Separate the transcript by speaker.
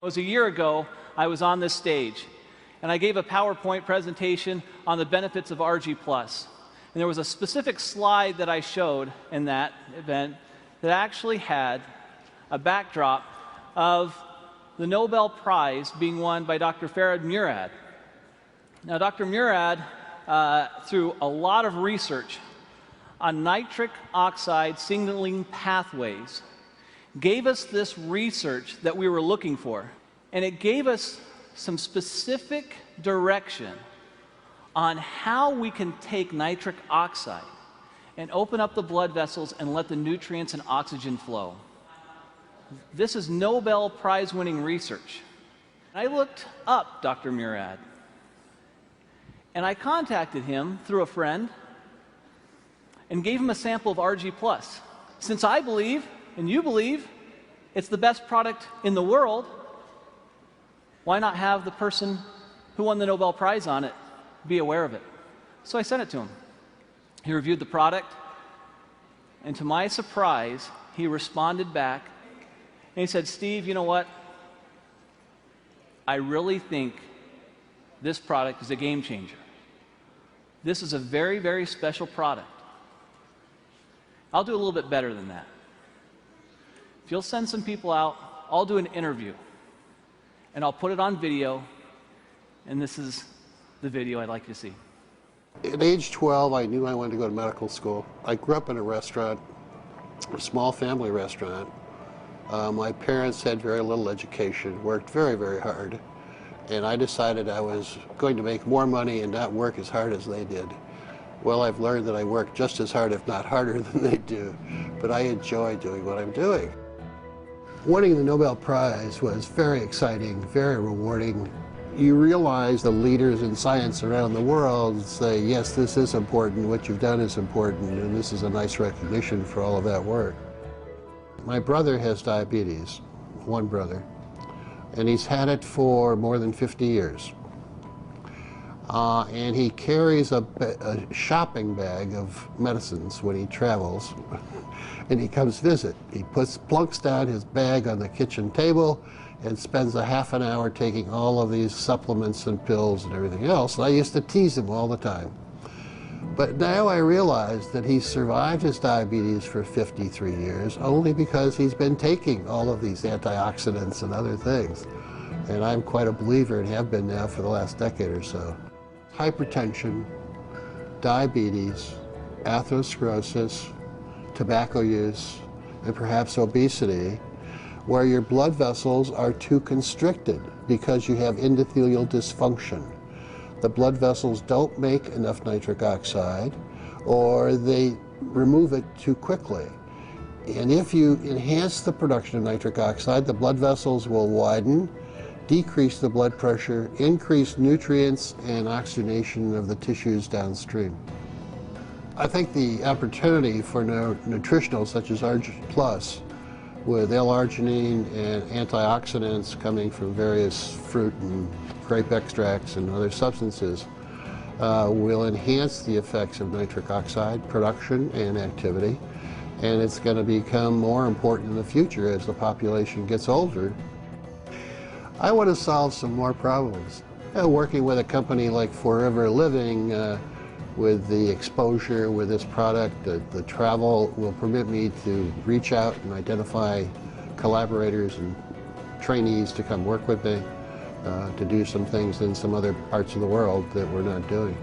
Speaker 1: It was a year ago, I was on this stage, and I gave a PowerPoint presentation on the benefits of Argi Plus. And there was a specific slide that I showed in that event that actually had a backdrop of the Nobel Prize being won by Dr. Murad. Now, Dr. Murad, through a lot of research on nitric oxide signaling pathways, gave us this research that we were looking for. And it gave us some specific direction on how we can take nitric oxide and open up the blood vessels and let the nutrients and oxygen flow. This is Nobel Prize-winning research. I looked up Dr. Murad, and I contacted him through a friend and gave him a sample of Argi Plus. Since I believe, and you believe, it's the best product in the world, why not have the person who won the Nobel Prize on it be aware of it? So I sent it to him. He reviewed the product, and to my surprise, he responded back, and he said, "Steve, you know what? I really think this product is a game changer. This is a very, very special product. I'll do a little bit better than that. If you'll send some people out, I'll do an interview, and I'll put it on video, and this is the video I'd like you to see."
Speaker 2: At age 12, I knew I wanted to go to medical school. I grew up in a restaurant, a small family restaurant. My parents had very little education, worked very, very hard, and I decided I was going to make more money and not work as hard as they did. Well, I've learned that I work just as hard, if not harder, than they do, but I enjoy doing what I'm doing. Winning the Nobel Prize was very exciting, very rewarding. You realize the leaders in science around the world say, yes, this is important, what you've done is important, and this is a nice recognition for all of that work. My brother has diabetes, one brother, and he's had it for more than 50 years. And he carries a shopping bag of medicines when he travels, and he comes visit. He plunks down his bag on the kitchen table and spends a half an hour taking all of these supplements and pills and everything else. And I used to tease him all the time. But now I realize that he's survived his diabetes for 53 years only because he's been taking all of these antioxidants and other things. And I'm quite a believer and have been now for the last decade or so. Hypertension, diabetes, atherosclerosis, tobacco use, and perhaps obesity, where your blood vessels are too constricted because you have endothelial dysfunction. The blood vessels don't make enough nitric oxide, or they remove it too quickly. And if you enhance the production of nitric oxide, the blood vessels will widen, decrease the blood pressure, increase nutrients and oxygenation of the tissues downstream. I think the opportunity for nutritionals such as Argi Plus, with L-arginine and antioxidants coming from various fruit and grape extracts and other substances, will enhance the effects of nitric oxide production and activity, and it's going to become more important in the future as the population gets older. I want to solve some more problems. Working with a company like Forever Living, with the exposure with this product, the travel will permit me to reach out and identify collaborators and trainees to come work with me, to do some things in some other parts of the world that we're not doing.